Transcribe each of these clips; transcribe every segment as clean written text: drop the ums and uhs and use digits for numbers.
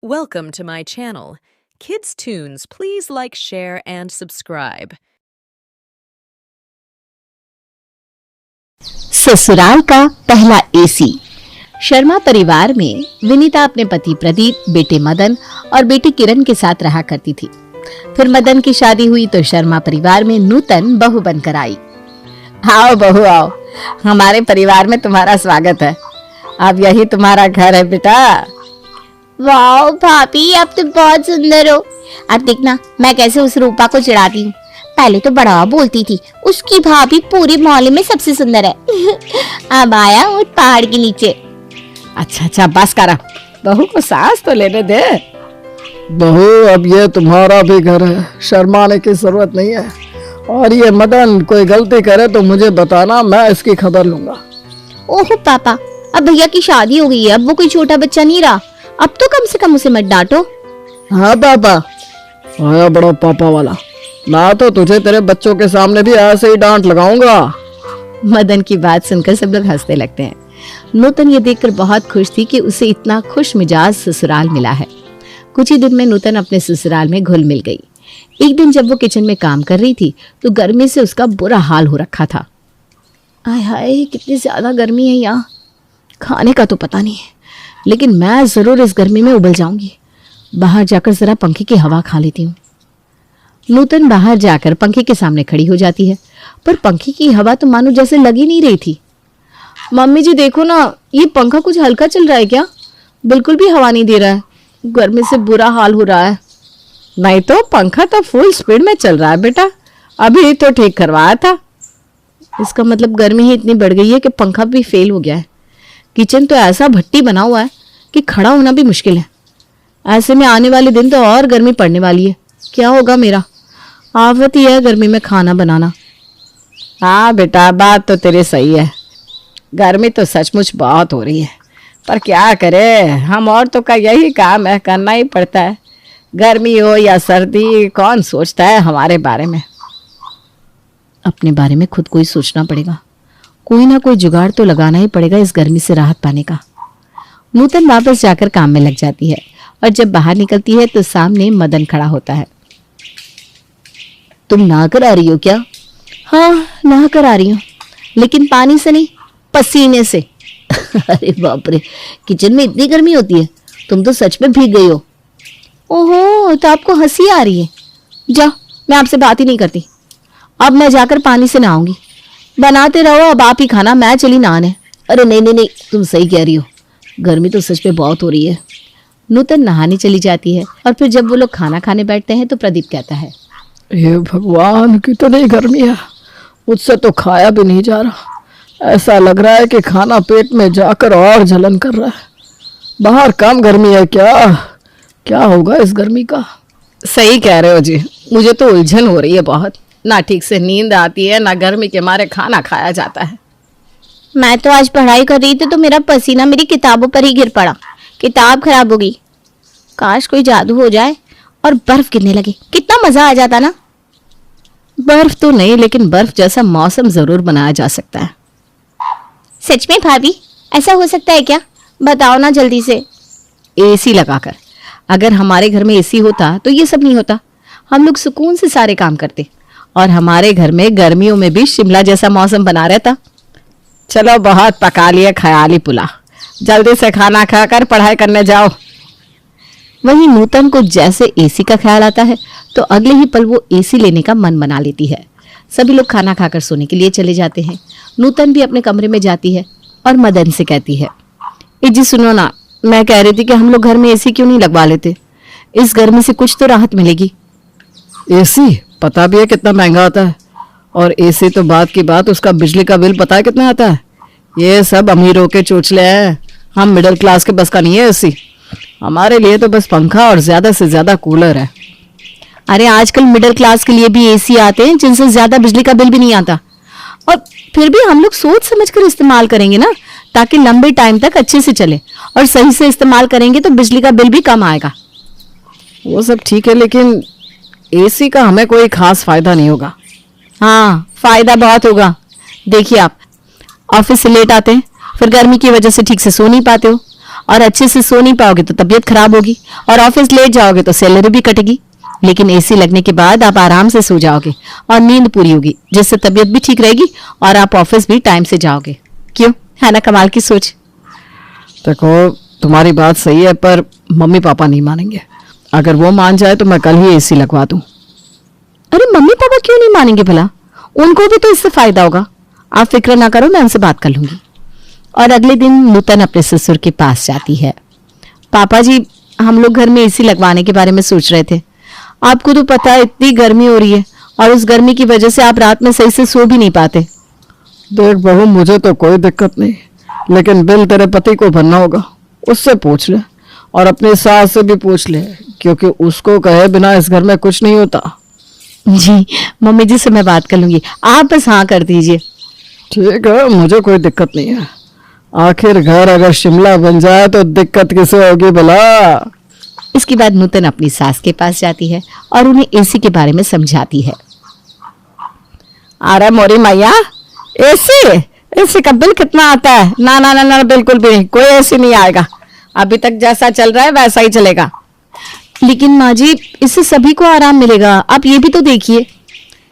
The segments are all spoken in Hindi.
Welcome to my channel. Kids Tunes, please like, share, and subscribe. ससुराल का पहला एसी। शर्मा परिवार में विनीता अपने पति प्रदीप, बेटे मदन और बेटी किरण के साथ रहा करती थी। फिर मदन की शादी हुई तो शर्मा परिवार में नूतन बहू बनकर आई। आओ बहू आओ, हमारे परिवार में तुम्हारा स्वागत है। अब यही तुम्हारा घर है बेटा। वाह भाभी, आप तो बहुत सुंदर हो। अब देखना मैं कैसे उस रूपा को चिढ़ाती हूँ। पहले तो बड़ा बोलती थी उसकी भाभी पूरे मोहल्ले में सबसे सुंदर है। अब आया ऊंट पहाड़ के नीचे। अच्छा बस करा, बहू को सांस तो लेने दे। बहू अब ये तुम्हारा भी घर है, शर्माने की जरूरत नहीं है। और ये मदन कोई गलती करे तो मुझे बताना, मैं इसकी खबर लूंगा। ओहो पापा, अब भैया की शादी हो गई है, अब वो कोई छोटा बच्चा नहीं रहा। अब तो कम से कम उसे मत डांटो। हाँ पापा, आया बड़ा पापा वाला। ना तो तुझे तेरे बच्चों के सामने भी ऐसे ही डांट लगाऊंगा। मदन की बात सुनकर सब लोग हंसने लगते हैं। नूतन ये देखकर बहुत खुश थी कि उसे इतना खुश मिजाज ससुराल मिला है। कुछ ही दिन में नूतन अपने ससुराल में घुल मिल गई। एक दिन जब वो किचन में काम कर रही थी तो गर्मी से उसका बुरा हाल हो रखा था। आय हाय, कितनी ज्यादा गर्मी है यहाँ। खाने का तो पता नहीं है, लेकिन मैं जरूर इस गर्मी में उबल जाऊंगी। बाहर जाकर जरा पंखे की हवा खा लेती हूँ। नूतन बाहर जाकर पंखे के सामने खड़ी हो जाती है, पर पंखे की हवा तो मानो जैसे लगी नहीं रही थी। मम्मी जी देखो ना, ये पंखा कुछ हल्का चल रहा है क्या? बिल्कुल भी हवा नहीं दे रहा है। गर्मी से बुरा हाल हो रहा है। नहीं तो पंखा तो फुल स्पीड में चल रहा है बेटा, अभी तो ठीक करवाया था। इसका मतलब गर्मी ही इतनी बढ़ गई है कि पंखा भी फेल हो गया है। किचन तो ऐसा भट्टी बना हुआ है कि खड़ा होना भी मुश्किल है। ऐसे में आने वाले दिन तो और गर्मी पड़ने वाली है। क्या होगा मेरा? आफत ही है गर्मी में खाना बनाना। हाँ बेटा, बात तो तेरी सही है। गर्मी तो सचमुच बहुत हो रही है, पर क्या करे, हम औरतों का यही काम है, करना ही पड़ता है। गर्मी हो या सर्दी, कौन सोचता है हमारे बारे में। अपने बारे में खुद को ही सोचना पड़ेगा। कोई ना कोई जुगाड़ तो लगाना ही पड़ेगा इस गर्मी से राहत पाने का। नूतन वापस जाकर काम में लग जाती है और जब बाहर निकलती है तो सामने मदन खड़ा होता है। तुम नहाकर आ रही हो क्या? हाँ, नहाकर आ रही हूँ, लेकिन पानी से नहीं, पसीने से। अरे बाप रे, किचन में इतनी गर्मी होती है? तुम तो सच में भीग गई हो। ओहो, तो आपको हंसी आ रही है। जाओ, मैं आपसे बात ही नहीं करती। अब मैं जाकर पानी से नहाऊंगी। बनाते रहो, अब आप ही खाना, मैं चली नहाने। अरे नहीं, तुम सही कह रही हो, गर्मी तो सच में बहुत हो रही है। नूतन नहाने चली जाती है और फिर जब वो लोग खाना खाने बैठते हैं तो प्रदीप कहता है, ये भगवान, कितनी गर्मी है, मुझसे तो खाया भी नहीं जा रहा। ऐसा लग रहा है कि खाना पेट में जाकर और जलन कर रहा है। बाहर कम गर्मी है क्या होगा इस गर्मी का? सही कह रहे हो जी, मुझे तो उलझन हो रही है बहुत। ना ठीक से नींद आती है, ना गर्मी के मारे खाना खाया जाता है। मैं तो आज पढ़ाई कर रही थी तो मेरा पसीना मेरी किताबों पर ही गिर पड़ा। किताब खराब हो गई। काश कोई जादू हो जाए और बर्फ गिरने लगे, कितना मजा आ जाता ना। बर्फ तो नहीं, लेकिन बर्फ जैसा मौसम जरूर बनाया जा सकता है। सच में भाभी, ऐसा हो सकता है क्या? बताओ ना जल्दी से। एसी लगाकर। अगर हमारे घर में एसी होता तो ये सब नहीं होता। हम लोग सुकून से सारे काम करते और हमारे घर में गर्मियों में भी शिमला जैसा मौसम बना रहता। चलो, बहुत पका लिए ख्याली पुला, जल्दी से खाना खाकर पढ़ाई करने जाओ। वहीं नूतन को जैसे एसी का ख्याल आता है तो अगले ही पल वो एसी लेने का मन बना लेती है। सभी लोग खाना खाकर सोने के लिए चले जाते हैं। नूतन भी अपने कमरे में जाती है और मदन से कहती है, जी सुनो ना, मैं कह रही थी कि हम लोग घर में एसी क्यों नहीं लगवा लेते? इस गर्मी से कुछ तो राहत मिलेगी। एसी पता भी है कितना महंगा आता है, और एसी तो बात की बात, उसका बिजली का बिल पता है कितना आता है? ये सब अमीरों के चोचले हैं, हम मिडिल क्लास के बस का नहीं है एसी। हमारे लिए तो बस पंखा और ज्यादा से ज्यादा कूलर है। अरे आजकल मिडिल क्लास के लिए भी एसी आते हैं जिनसे ज्यादा बिजली का बिल भी नहीं आता। और फिर भी हम लोग सोच समझकर इस्तेमाल करेंगे ना, ताकि लंबे टाइम तक अच्छे से चले, और सही से इस्तेमाल करेंगे तो बिजली का बिल भी कम आएगा। वो सब ठीक है, लेकिन एसी का हमें कोई खास फायदा नहीं होगा। हाँ, फायदा बहुत होगा। देखिए, आप ऑफिस से लेट आते हैं, फिर गर्मी की वजह से ठीक से सो नहीं पाते हो, और अच्छे से सो नहीं पाओगे तो तबीयत खराब होगी, और ऑफिस लेट जाओगे तो सैलरी भी कटेगी। लेकिन एसी लगने के बाद आप आराम से सो जाओगे और नींद पूरी होगी, जिससे तबीयत भी ठीक रहेगी और आप ऑफिस भी टाइम से जाओगे। क्यों, है ना कमाल की सोच? देखो, तुम्हारी बात सही है, पर मम्मी पापा नहीं मानेंगे। अगर वो मान जाए तो मैं कल ही एसी लगवा दूं। अरे मम्मी पापा क्यों नहीं मानेंगे भला? उनको भी तो इससे फायदा होगा। आप फिक्र ना करो, मैं उनसे बात कर लूंगी। और अगले दिन नूतन अपने ससुर के पास जाती है। पापा जी, हम लोग घर में एसी लगवाने के बारे में सोच रहे थे। आपको तो पता है इतनी गर्मी हो रही है, और उस गर्मी की वजह से आप रात में सही से सो भी नहीं पाते। देख बहू, मुझे तो कोई दिक्कत नहीं, लेकिन बिल तेरे पति को भरना होगा। उससे पूछ ले, और अपनी सास से भी पूछ ले, क्योंकि उसको कहे बिना इस घर में कुछ नहीं होता। जी, मम्मी जी से मैं बात कर लूंगी, आप बस हाँ कर दीजिए। ठीक है, मुझे कोई दिक्कत नहीं है। आखिर घर अगर शिमला बन जाए तो दिक्कत किसे होगी भला? इसके बाद नूतन अपनी सास के पास जाती है और उन्हें एसी के बारे में समझाती है। अरे मोरी मैया, एसी एसी का बिल कितना आता है? ना ना ना ना, बिल्कुल भी नहीं, कोई एसी नहीं आएगा। अभी तक जैसा चल रहा है वैसा ही चलेगा। लेकिन माँ जी, इससे सभी को आराम मिलेगा, आप ये भी तो देखिए।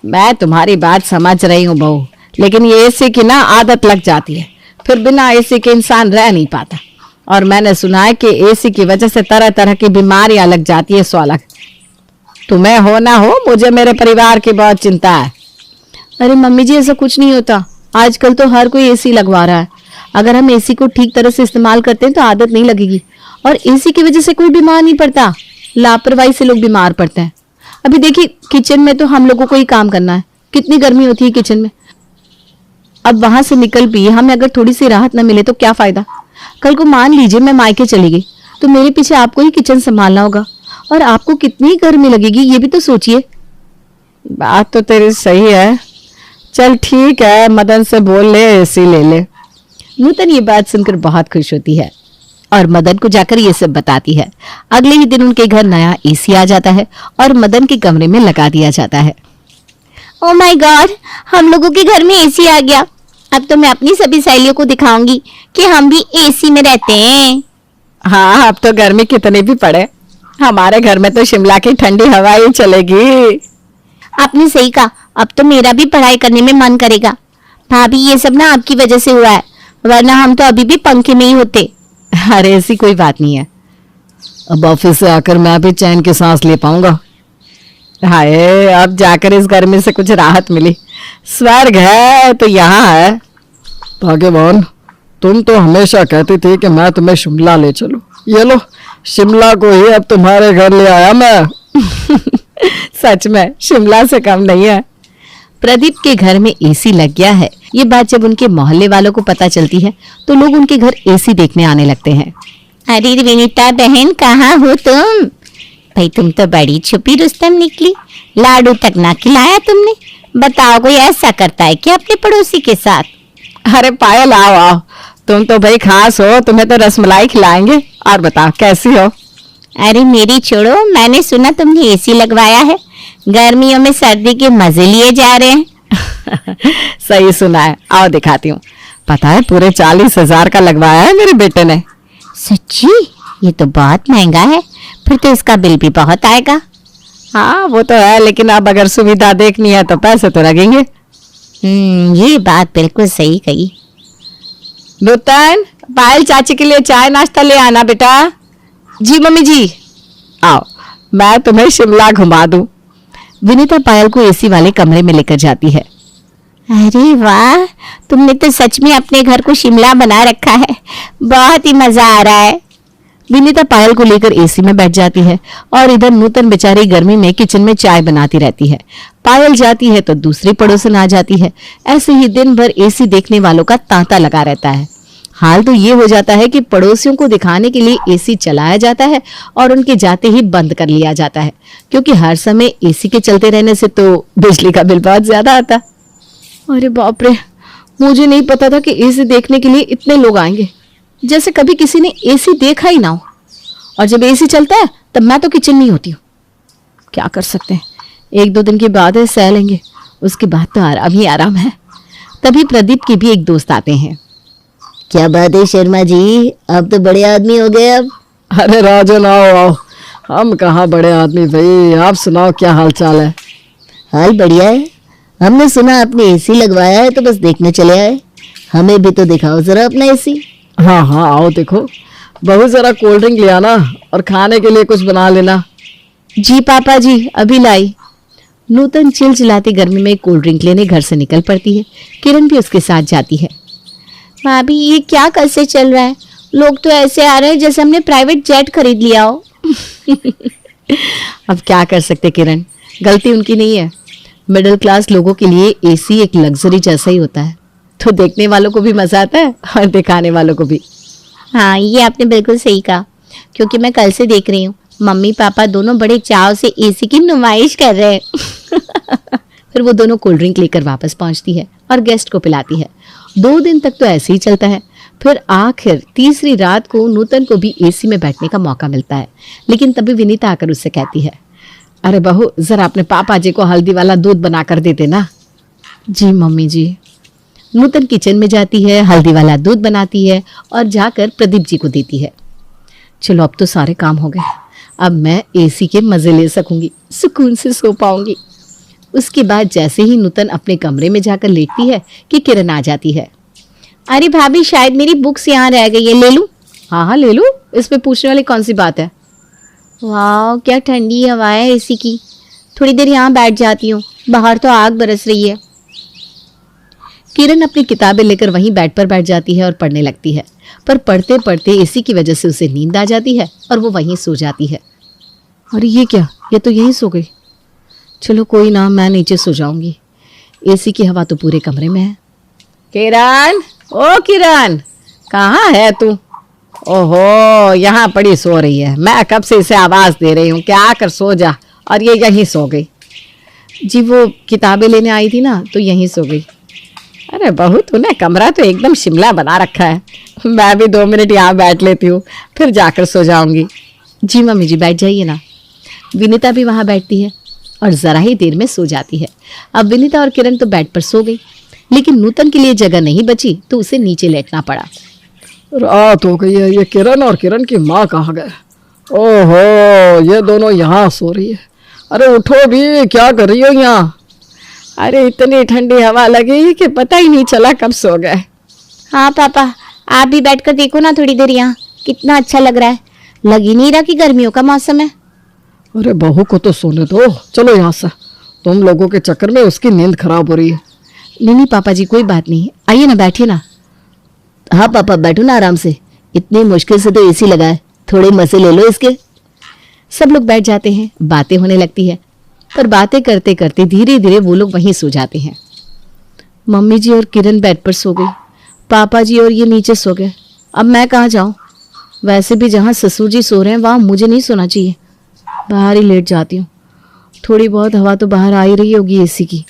मैं तुम्हारी बात समझ रही हूँ बहू, लेकिन ये एसी की ना आदत लग जाती है, फिर बिना एसी के इंसान रह नहीं पाता। और मैंने सुना है कि एसी की वजह से तरह तरह की बीमारियां लग जाती है। सो अलग तुम्हें हो ना हो, मुझे मेरे परिवार की बहुत चिंता है। अरे मम्मी जी, ऐसा कुछ नहीं होता। आजकल तो हर कोई एसी लगवा रहा है। अगर हम एसी को ठीक तरह से इस्तेमाल करते हैं तो आदत नहीं लगेगी, और एसी की वजह से कोई बीमार नहीं पड़ता। लापरवाही से लोग बीमार पड़ते हैं। अभी देखिए, किचन में तो हम लोगों को ही काम करना है, कितनी गर्मी होती है किचन में। अब वहां से निकल भी हमें अगर थोड़ी सी राहत न मिले तो क्या फायदा? कल को मान लीजिए मैं मायके चली गई, तो मेरे पीछे आपको ही किचन संभालना होगा, और आपको कितनी गर्मी लगेगी ये भी तो सोचिए। बात तो तेरी सही है। चल ठीक है, मदन से बोल ले, एसी ले ले। नूतन ये बात सुनकर बहुत खुश होती है और मदन को जाकर ये सब बताती है। अगले ही दिन उनके घर नया एसी आ जाता है और मदन के कमरे में लगा दिया जाता है। ओ माय गॉड, हम लोगों के घर में एसी आ गया। अब तो मैं अपनी सभी सहेलियों को दिखाऊंगी कि हम भी एसी में रहते हैं। हाँ, अब तो गर्मी कितनी भी पड़े, हमारे घर में तो शिमला की ठंडी हवा ही चलेगी। आपने सही कहा, अब तो मेरा भी पढ़ाई करने में मन करेगा। भाभी, ये सब ना आपकी वजह से हुआ है, वरना हम तो अभी भी पंखे में ही होते। अरे ऐसी कोई बात नहीं है। अब ऑफिस से आकर मैं भी चैन की सांस ले पाऊंगा। हाय, अब जाकर इस गर्मी से कुछ राहत मिली। स्वर्ग है तो यहाँ है। भाग्यवान, तुम तो हमेशा कहती थी कि मैं तुम्हें शिमला ले चलूं। ये लो, शिमला को ही अब तुम्हारे घर ले आया मैं। सच में शिमला से कम नहीं है। प्रदीप के घर में एसी लग गया है। ये बात जब उनके मोहल्ले वालों को पता चलती है तो लोग उनके घर एसी देखने आने लगते हैं। अरे विनीता बहन, कहाँ हो तुम? भाई तुम तो बड़ी छुपी रुस्तम निकली, लाडू तक ना खिलाया तुमने। बताओ, कोई ऐसा करता है क्या अपने पड़ोसी के साथ? अरे पायल, आओ आओ, तुम तो भाई खास हो, तुम्हें तो रसमलाई खिलाएंगे। और बताओ कैसी हो? अरे मेरी छोड़ो, मैंने सुना तुमने एसी लगवाया है, गर्मियों में सर्दी के मजे लिए जा रहे हैं। सही सुना है, आओ दिखाती हूँ। पता है, पूरे 40,000 का लगवाया है मेरे बेटे ने। सच्ची? ये तो बहुत महंगा है, फिर तो इसका बिल भी बहुत आएगा। हाँ वो तो है, लेकिन अब अगर सुविधा देखनी है तो पैसे तो लगेंगे। ये बात बिल्कुल सही कही। नूतन, पायल चाची के लिए चाय नाश्ता ले आना बेटा। जी मम्मी जी। आओ, मैं तुम्हें शिमला घुमा दूं। विनीता पायल को एसी वाले कमरे में लेकर जाती है। अरे वाह, तुमने तो सच में अपने घर को शिमला बना रखा है, बहुत ही मजा आ रहा है। विनीता पायल को लेकर एसी में बैठ जाती है और इधर नूतन बेचारी गर्मी में किचन में चाय बनाती रहती है। पायल जाती है तो दूसरी पड़ोसन आ जाती है। ऐसे ही दिन भर एसी देखने वालों का तांता लगा रहता है। हाल तो ये हो जाता है कि पड़ोसियों को दिखाने के लिए एसी चलाया जाता है और उनके जाते ही बंद कर लिया जाता है, क्योंकि हर समय एसी के चलते रहने से तो बिजली का बिल बहुत ज्यादा आता। अरे बाप रे, मुझे नहीं पता था कि एसी देखने के लिए इतने लोग आएंगे। जैसे कभी किसी ने एसी देखा ही ना हो, और जब एसी चलता है तब मैं तो किचन में ही होती हूँ। क्या कर सकते हैं, 1-2 दिन की बात है, सह लेंगे, उसके बाद तो आराम ही आराम है। तभी प्रदीप के भी एक दोस्त आते हैं। क्या बात है शर्मा जी, अब तो बड़े आदमी हो गए अब। अरे राजन आओ आओ, हम कहाँ बड़े आदमी भाई, आप सुनाओ क्या हाल चाल है। हाल बढ़िया है। हमने सुना आपने एसी लगवाया है तो बस देखने चले आए। हमें भी तो दिखाओ जरा अपना एसी। हाँ हाँ आओ देखो, बहुत जरा कोल्ड ड्रिंक ले आना और खाने के लिए कुछ बना लेना। जी पापा जी, अभी लाई। नूतन चिलचिलाती गर्मी में कोल्ड ड्रिंक लेने घर से निकल पड़ती है। किरण भी उसके साथ जाती है। भाभी ये क्या कैसे चल रहा है? लोग तो ऐसे आ रहे हैं जैसे हमने प्राइवेट जेट खरीद लिया हो। अब क्या कर सकते किरण, गलती उनकी नहीं है। मिडिल क्लास लोगों के लिए एसी एक लग्जरी जैसा ही होता है, तो देखने वालों को भी मजा आता है और दिखाने वालों को भी। हाँ ये आपने बिल्कुल सही कहा, क्योंकि मैं कल से देख रही हूँ मम्मी पापा दोनों बड़े चाव से एसी की नुमाइश कर रहे हैं। फिर वो दोनों कोल्ड ड्रिंक लेकर वापस पहुंचती है और गेस्ट को पिलाती है। 2 दिन तक तो ऐसे ही चलता है। फिर आखिर तीसरी रात को नूतन को भी एसी में बैठने का मौका मिलता है, लेकिन तभी विनीता आकर उससे कहती है, अरे बहू जरा अपने पापा जी को हल्दी वाला दूध बना कर देते ना। जी मम्मी जी। नूतन किचन में जाती है, हल्दी वाला दूध बनाती है और जाकर प्रदीप जी को देती है। चलो अब तो सारे काम हो गए, अब मैं एसी के मजे ले सकूंगी, सुकून से सो पाऊंगी। उसके बाद जैसे ही नूतन अपने कमरे में जाकर लेटती है कि किरण आ जाती है। अरे भाभी शायद मेरी बुक्स यहाँ रह गई है, ले लूं? हाँ हाँ ले लो, इसमें पूछने वाली कौन सी बात है। वाह क्या ठंडी हवा है एसी की। थोड़ी देर यहाँ बैठ जाती हूँ, बाहर तो आग बरस रही है। किरण अपनी किताबें लेकर वहीं बेड पर बैठ जाती है और पढ़ने लगती है, पर पढ़ते पढ़ते एसी की वजह से उसे नींद आ जाती है और वो वहीं सो जाती है। अरे ये क्या, ये तो यहीं सो गई। चलो कोई ना, मैं नीचे सो जाऊंगी, एसी की हवा तो पूरे कमरे में है। किरण, ओ किरण, कहाँ है तू? ओहो यहाँ पड़ी सो रही है, मैं कब से इसे आवाज दे रही हूँ कि आकर सो जा, और ये यहीं सो गई। जी वो किताबें लेने आई थी ना, तो यहीं सो गई। अरे बहू तूने कमरा तो एकदम शिमला बना रखा है, मैं भी 2 मिनट यहाँ बैठ लेती हूँ, फिर जाकर सो जाऊंगी। जी मम्मी जी बैठ जाइए ना। विनीता भी वहाँ बैठती है और जरा ही देर में सो जाती है। अब विनीता और किरण तो बेड पर सो गई, लेकिन नूतन के लिए जगह नहीं बची तो उसे नीचे लेटना पड़ा। रात हो गई है, ये किरण और किरण की माँ कहाँ गए? ओहो ये दोनों यहाँ सो रही है। अरे उठो भी, क्या कर रही हो यहाँ? अरे इतनी ठंडी हवा लगी कि पता ही नहीं चला कब सो गए। हाँ पापा आप भी बैठकर देखो ना थोड़ी देर, यहाँ कितना अच्छा लग रहा है। लग ही नहीं रहा कि गर्मियों का मौसम है। अरे बहू को तो सोने दो, चलो यहाँ से, तुम लोगों के चक्कर में उसकी नींद खराब हो रही है। नहीं पापा जी कोई बात नहीं, आइए ना बैठिए ना। हाँ पापा बैठो ना आराम से, इतनी मुश्किल से तो एसी लगा है, थोड़े मजे ले लो इसके। सब लोग बैठ जाते हैं, बातें होने लगती है, पर बातें करते करते धीरे धीरे वो लोग वहीं सो जाते हैं। मम्मी जी और किरण बेड पर सो गई, पापा जी और ये नीचे सो गए। अब मैं कहाँ जाऊं? वैसे भी जहाँ ससुर जी सो रहे हैं वहाँ मुझे नहीं सोना चाहिए, बाहर ही लेट जाती हूँ, थोड़ी बहुत हवा तो बाहर आ ही रही होगी एसी की।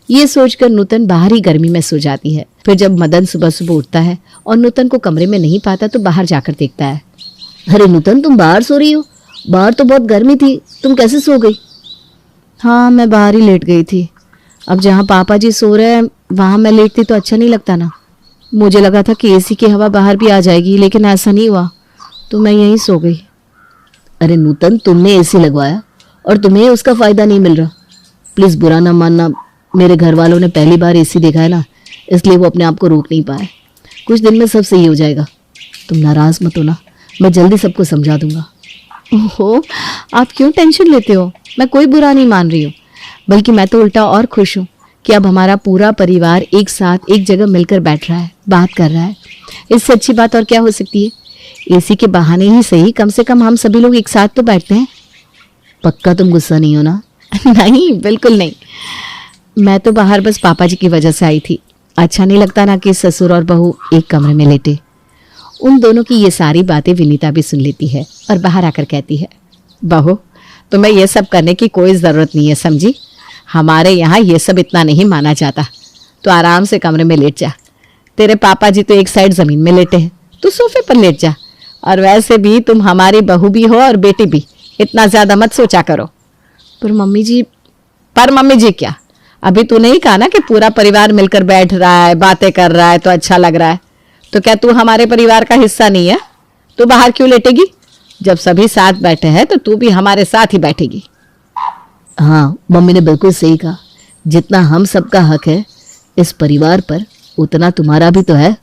ये सोचकर नूतन बाहर ही गर्मी में सो जाती है। फिर जब मदन सुबह सुबह उठता है और नूतन को कमरे में नहीं पाता तो बाहर जाकर देखता है। अरे नूतन तुम बाहर सो रही हो? बाहर तो बहुत गर्मी थी, तुम कैसे सो गई? हाँ मैं बाहर ही लेट गई थी। अब जहाँ पापा जी सो रहे हैं वहाँ मैं लेटती तो अच्छा नहीं लगता ना। मुझे लगा था कि एसी की हवा बाहर भी आ जाएगी, लेकिन ऐसा नहीं हुआ, तो मैं यहीं सो गई। अरे नूतन तुमने एसी लगवाया और तुम्हें उसका फायदा नहीं मिल रहा। प्लीज बुरा ना मानना, मेरे घर वालों ने पहली बार एसी देखा है ना, इसलिए वो अपने आप को रोक नहीं पाए। कुछ दिन में सब सही हो जाएगा, तुम नाराज मत होना, मैं जल्दी सबको समझा दूंगा। ओहो आप क्यों टेंशन लेते हो? मैं कोई बुरा नहीं मान रही हूँ, बल्कि मैं तो उल्टा और खुश हूँ कि अब हमारा पूरा परिवार एक साथ एक जगह मिलकर बैठ रहा है, बात कर रहा है। इससे अच्छी बात और क्या हो सकती है? एसी के बहाने ही सही, कम से कम हम सभी लोग एक साथ तो बैठते हैं। पक्का तुम गुस्सा नहीं हो ना? नहीं बिल्कुल नहीं, मैं तो बाहर बस पापा जी की वजह से आई थी। अच्छा नहीं लगता ना कि ससुर और बहू एक कमरे में लेटे। उन दोनों की ये सारी बातें विनीता भी सुन लेती है और बाहर आकर कहती है, बहू तुम्हें ये सब करने की कोई ज़रूरत नहीं है, समझी? हमारे यहाँ ये सब इतना नहीं माना जाता। तो आराम से कमरे में लेट जा, तेरे पापा जी तो एक साइड ज़मीन में लेटे हैं, तू सोफे पर लेट जा। और वैसे भी तुम हमारी बहू भी हो और बेटी भी, इतना ज़्यादा मत सोचा करो। पर मम्मी जी क्या, अभी तूने ही कहा ना कि पूरा परिवार मिलकर बैठ रहा है, बातें कर रहा है तो अच्छा लग रहा है। तो क्या तू हमारे परिवार का हिस्सा नहीं है? तू बाहर क्यों लेटेगी? जब सभी साथ बैठे हैं तो तू भी हमारे साथ ही बैठेगी। हाँ, मम्मी ने बिल्कुल सही कहा। जितना हम सबका हक है इस परिवार पर, उतना तुम्हारा भी तो है।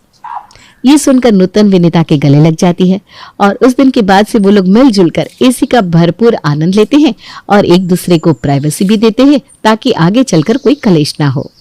ये सुनकर नूतन विनीता के गले लग जाती है और उस दिन के बाद से वो लोग मिलजुल कर एसी का भरपूर आनंद लेते हैं और एक दूसरे को प्राइवेसी भी देते हैं ताकि आगे चलकर कोई कलेश ना हो।